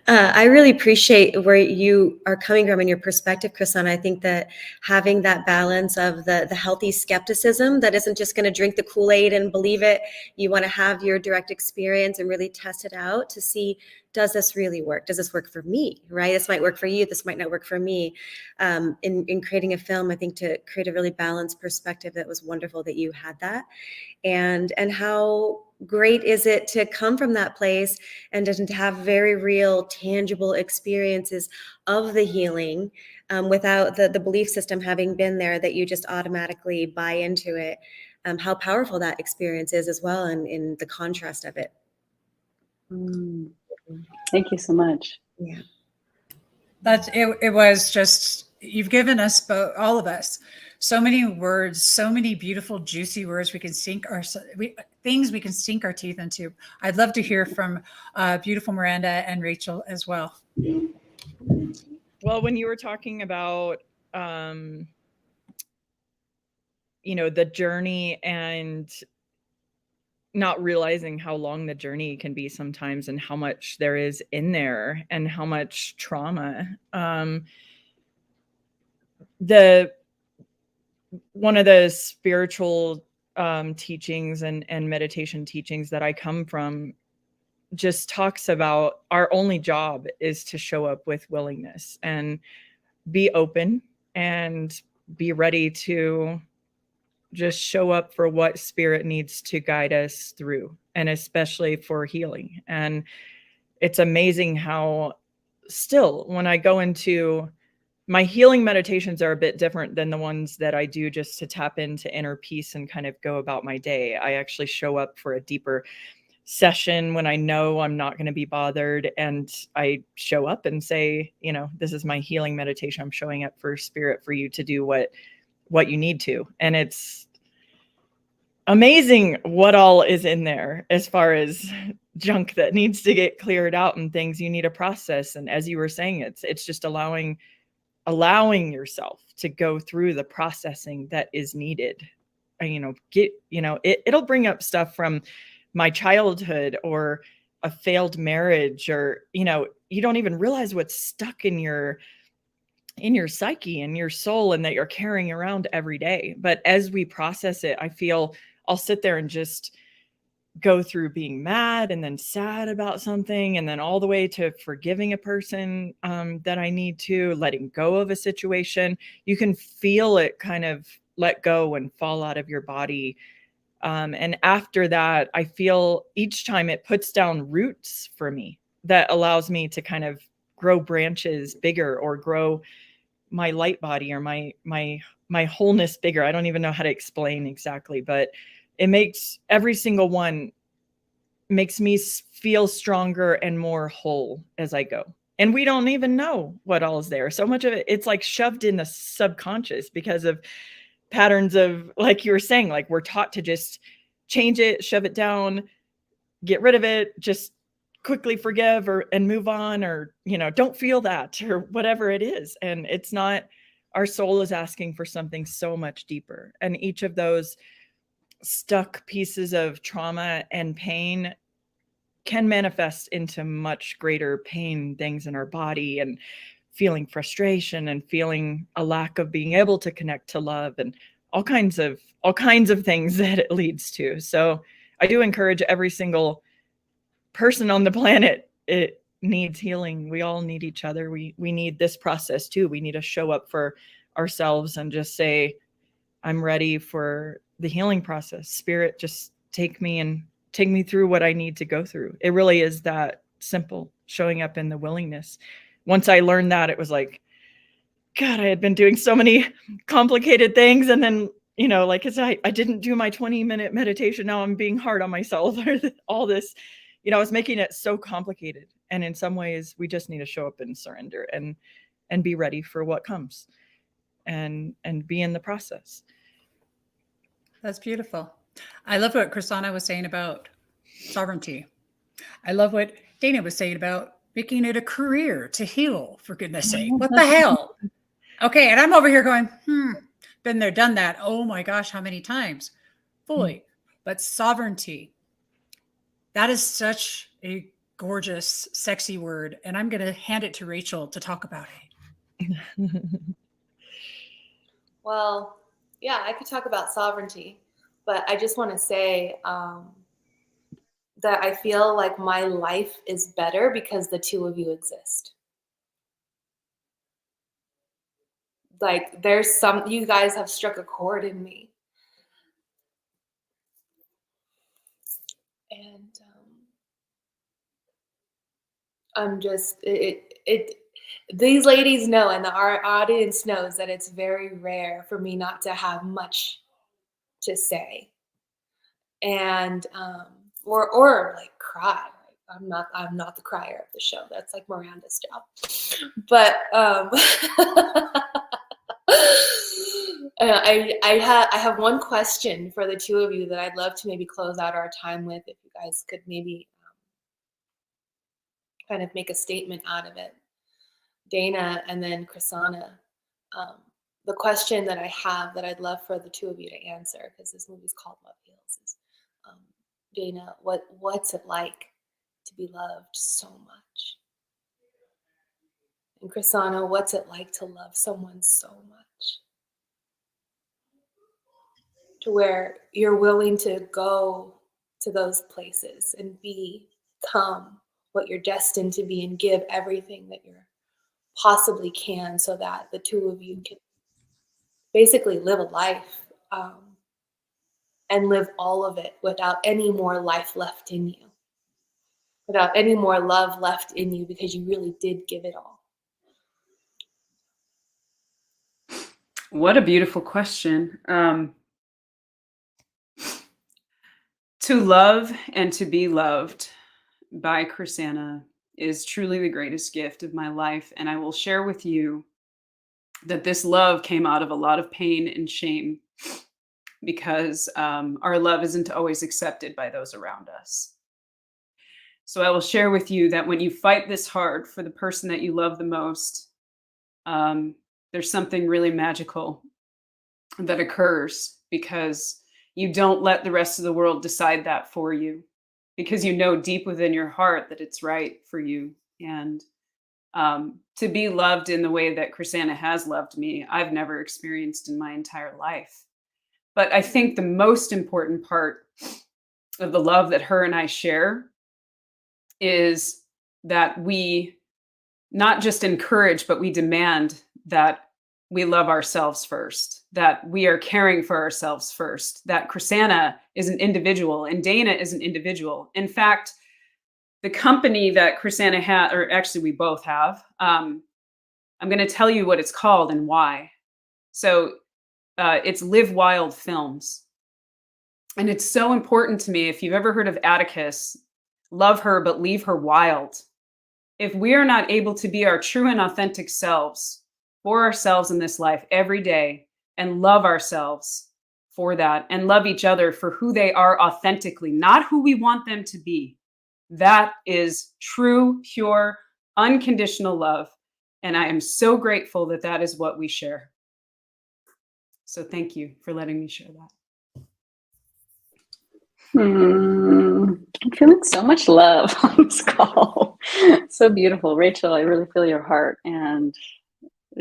I really appreciate where you are coming from in your perspective, Krisanna. I think that having that balance of the healthy skepticism that isn't just going to drink the Kool-Aid and believe it. You want to have your direct experience and really test it out to see, does this really work? Does this work for me, right? This might work for you. This might not work for me. In creating a film, I think to create a really balanced perspective, that was wonderful that you had that. And how great is it to come from that place and to have very real, tangible experiences of the healing without the belief system having been there, that you just automatically buy into it. How powerful that experience is as well, and in the contrast of it. Thank you so much. Yeah. It was just, you've given us both, all of us, so many words, so many beautiful, juicy words we can sink things we can sink our teeth into. I'd love to hear from beautiful Miranda and Rachel as well. Well, when you were talking about, the journey and not realizing how long the journey can be sometimes, and how much there is in there, and how much trauma, one of the spiritual teachings and meditation teachings that I come from just talks about our only job is to show up with willingness and be open and be ready to just show up for what spirit needs to guide us through, and especially for healing. And it's amazing how still, when I go into my healing meditations, are a bit different than the ones that I do just to tap into inner peace and kind of go about my day. I actually show up for a deeper session when I know I'm not going to be bothered, and I show up and say, this is my healing meditation. I'm showing up for spirit, for you to do what you need to. And it's amazing what all is in there as far as junk that needs to get cleared out and things you need to process. And as you were saying, it's just allowing yourself to go through the processing that is needed. It'll bring up stuff from my childhood or a failed marriage, or, you don't even realize what's stuck in your psyche and your soul, and that you're carrying around every day. But as we process it, I feel I'll sit there and just go through being mad and then sad about something, and then all the way to forgiving a person that I need to, letting go of a situation. You can feel it kind of let go and fall out of your body. And after that, I feel each time it puts down roots for me that allows me to kind of grow branches bigger, or grow my light body, or my wholeness bigger. I don't even know how to explain exactly, but it makes every single one makes me feel stronger and more whole as I go. And we don't even know what all is there. So much of it, it's like shoved in the subconscious because of patterns of, like you were saying, like we're taught to just change it, shove it down, get rid of it, just quickly forgive and move on, or, don't feel that, or whatever it is. And it's not, our soul is asking for something so much deeper. And each of those stuck pieces of trauma and pain can manifest into much greater pain things in our body, and feeling frustration and feeling a lack of being able to connect to love, and all kinds of things that it leads to. So I do encourage every single person on the planet, it needs healing. We all need each other. We need this process too. We need to show up for ourselves and just say, I'm ready for the healing process. Spirit, just take me through what I need to go through. It really is that simple, showing up in the willingness. Once I learned that, it was like, God, I had been doing so many complicated things. And then, like I said, I didn't do my 20-minute meditation. Now I'm being hard on myself. All this, I was making it so complicated. And in some ways, we just need to show up and surrender and be ready for what comes, and be in the process. That's beautiful. I love what Krisanna was saying about sovereignty. I love what Dana was saying about making it a career to heal, for goodness sake. What the hell? Okay, and I'm over here going, been there, done that. Oh my gosh, how many times? Fully. But sovereignty, that is such a gorgeous, sexy word. And I'm going to hand it to Rachel to talk about it. Well, yeah, I could talk about sovereignty, but I just want to say that I feel like my life is better because the two of you exist. Like, you guys have struck a chord in me. And I'm just, these ladies know, and our audience knows, that it's very rare for me not to have much to say, and or like cry. I'm not the crier of the show. That's like Miranda's job. But I have one question for the two of you that I'd love to maybe close out our time with. If you guys could maybe kind of make a statement out of it, Dana and then Krisanna. The question that I have that I'd love for the two of you to answer, because this movie's called Love Heals, is Dana, what's it like to be loved so much? And Krisanna, what's it like to love someone so much? To where you're willing to go to those places and become what you're destined to be, and give everything that you possibly can, so that the two of you can basically live a life and live all of it without any more life left in you, without any more love left in you, because you really did give it all. What a beautiful question. To love and to be loved by Krisanna is truly the greatest gift of my life. And I will share with you that this love came out of a lot of pain and shame, because our love isn't always accepted by those around us. So I will share with you that when you fight this hard for the person that you love the most, there's something really magical that occurs, because you don't let the rest of the world decide that for you, because you know deep within your heart that it's right for you. And to be loved in the way that Krisanna has loved me, I've never experienced in my entire life. But I think the most important part of the love that her and I share is that we not just encourage, but we demand that we love ourselves first, that we are caring for ourselves first, that Krisanna is an individual and Dana is an individual. In fact, the company that Krisanna had, or actually we both have, I'm going to tell you what it's called and why. So it's Live Wild Films. And it's so important to me. If you've ever heard of Atticus, love her, but leave her wild. If we are not able to be our true and authentic selves for ourselves in this life every day, and love ourselves for that, and love each other for who they are authentically, not who we want them to be, That is true, pure, unconditional love. And I am so grateful that that is what we share. So thank you for letting me share that. I'm feeling so much love on this call. So beautiful. Rachel, I really feel your heart. And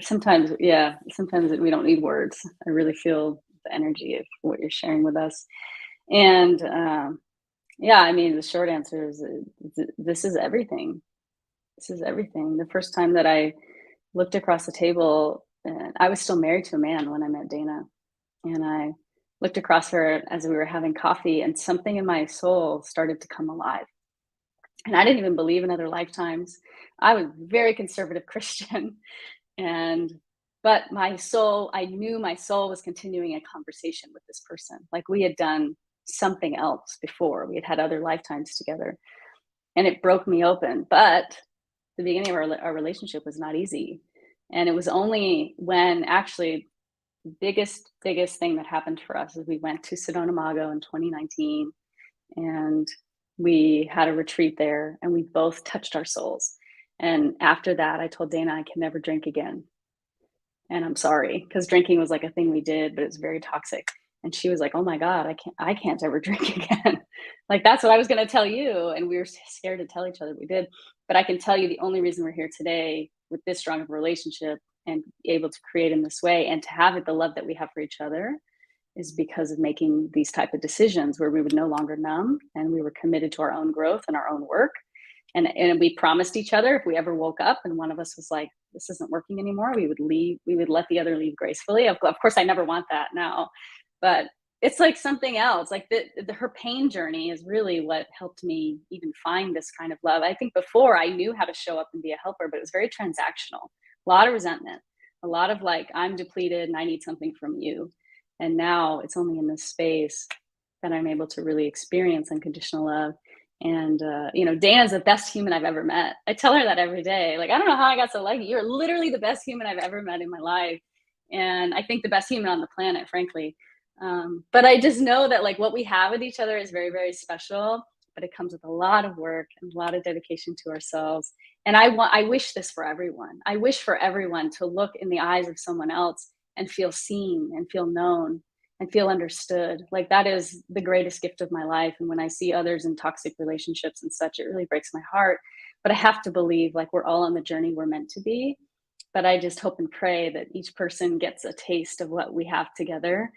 sometimes we don't need words. I really feel the energy of what you're sharing with us. And the short answer is this is everything. This is everything. The first time that I looked across the table, and I was still married to a man when I met Dana, and I looked across her as we were having coffee, and something in my soul started to come alive. And I didn't even believe in other lifetimes. I was very conservative Christian, but my soul, I knew my soul was continuing a conversation with this person. Like we had done something else before. We had had other lifetimes together, and it broke me open. But the beginning of our relationship was not easy. And it was only when actually the biggest thing that happened for us is we went to Sedona Mago in 2019, and we had a retreat there, and we both touched our souls. And after that, I told Dana I can never drink again. And I'm sorry, because drinking was like a thing we did, but it was very toxic. And she was like, oh my God, I can't ever drink again. Like, that's what I was going to tell you. And we were scared to tell each other we did. But I can tell you the only reason we're here today with this strong of a relationship and able to create in this way and to have it, the love that we have for each other, is because of making these type of decisions where we would no longer numb, and we were committed to our own growth and our own work. And we promised each other if we ever woke up and one of us was like, this isn't working anymore, we would leave, we would let the other leave gracefully. Of course, I never want that now, but it's like something else. Like her pain journey is really what helped me even find this kind of love. I think before I knew how to show up and be a helper, but it was very transactional, a lot of resentment, a lot of like, I'm depleted and I need something from you. And now it's only in this space that I'm able to really experience unconditional love. And, Dana's the best human I've ever met. I tell her that every day. Like, I don't know how I got so lucky. You're literally the best human I've ever met in my life. And I think the best human on the planet, frankly. But I just know that like what we have with each other is very, very special, but it comes with a lot of work and a lot of dedication to ourselves. And I wish this for everyone. I wish for everyone to look in the eyes of someone else and feel seen and feel known and feel understood. Like that is the greatest gift of my life. And when I see others in toxic relationships and such, it really breaks my heart. But I have to believe like we're all on the journey we're meant to be. But I just hope and pray that each person gets a taste of what we have together.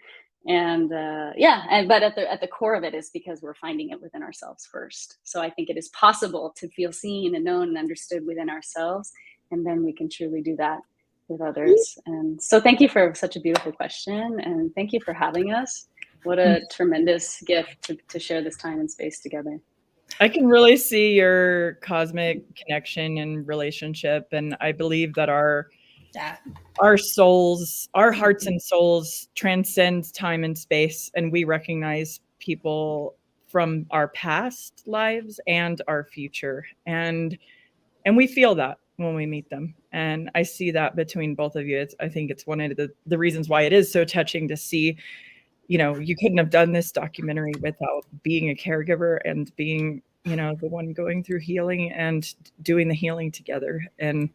And but at the core of it is because we're finding it within ourselves first. So I think it is possible to feel seen and known and understood within ourselves. And then we can truly do that with others. And so thank you for such a beautiful question, and thank you for having us. What a tremendous gift to share this time and space together. I can really see your cosmic connection and relationship, and I believe that our souls, our hearts and souls transcend time and space, and we recognize people from our past lives and our future, and we feel that when we meet them. And I see that between both of you. I think it's one of the reasons why it is so touching to see, you couldn't have done this documentary without being a caregiver and being, the one going through healing and doing the healing together. And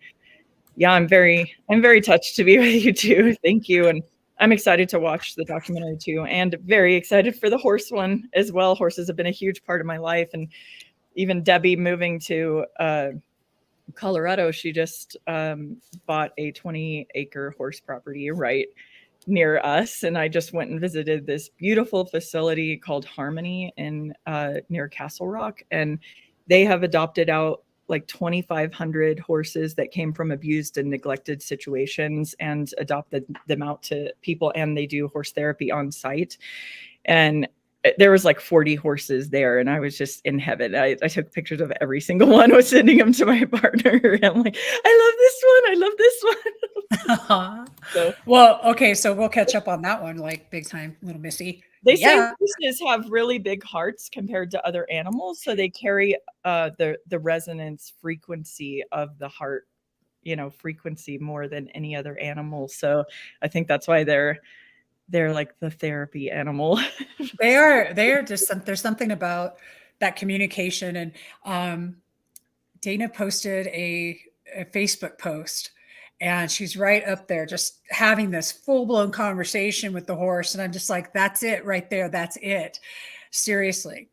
yeah, I'm very touched to be with you too. Thank you. And I'm excited to watch the documentary too, and very excited for the horse one as well. Horses have been a huge part of my life. And even Debbie moving to Colorado, she just bought a 20-acre horse property right near us, and I just went and visited this beautiful facility called Harmony in near Castle Rock, and they have adopted out like 2,500 horses that came from abused and neglected situations and adopted them out to people, and they do horse therapy on site. And there was like 40 horses there, and I was just in heaven. I took pictures of every single one, was sending them to my partner. I'm like, I love this one. So, well, okay, so we'll catch up on that one, like big time, little Missy. They say horses have really big hearts compared to other animals, so they carry the resonance frequency of the heart, frequency more than any other animal. So I think that's why they're like the therapy animal. They are just there's something about that communication. And Dana posted a Facebook post, and she's right up there just having this full-blown conversation with the horse. And I'm just like, that's it right there. That's it. Seriously.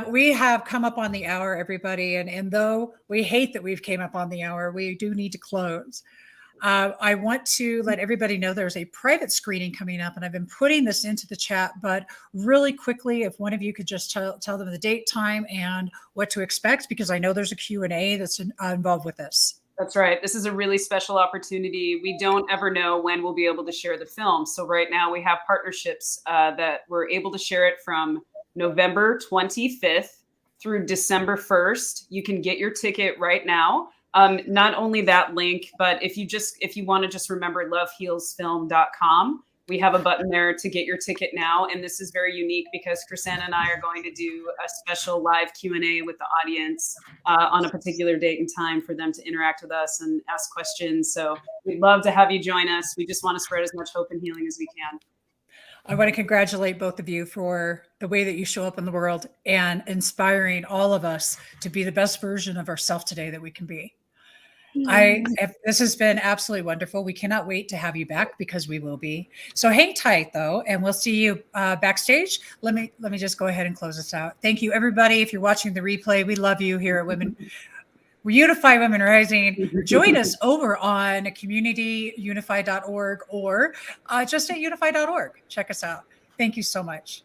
We have come up on the hour, everybody. And though we hate that we've came up on the hour, we do need to close. I want to let everybody know there's a private screening coming up, and I've been putting this into the chat, but really quickly, if one of you could just tell them the date, time, and what to expect, because I know there's a Q&A that's involved with this. That's right. This is a really special opportunity. We don't ever know when we'll be able to share the film. So right now we have partnerships that we're able to share it from November 25th through December 1st. You can get your ticket right now. Not only that link, but if you want to just remember lovehealsfilm.com, we have a button there to get your ticket now. And this is very unique because Krisanna and I are going to do a special live Q&A with the audience on a particular date and time for them to interact with us and ask questions. So we'd love to have you join us. We just want to spread as much hope and healing as we can. I want to congratulate both of you for the way that you show up in the world and inspiring all of us to be the best version of ourselves today that we can be. This has been absolutely wonderful. We cannot wait to have you back, because we will be. So hang tight though, and we'll see you backstage. Let me just go ahead and close this out. Thank you, everybody. If you're watching the replay, we love you here at Unify Women Rising. Join us over on communityunify.org or just at unify.org. Check us out. Thank you so much.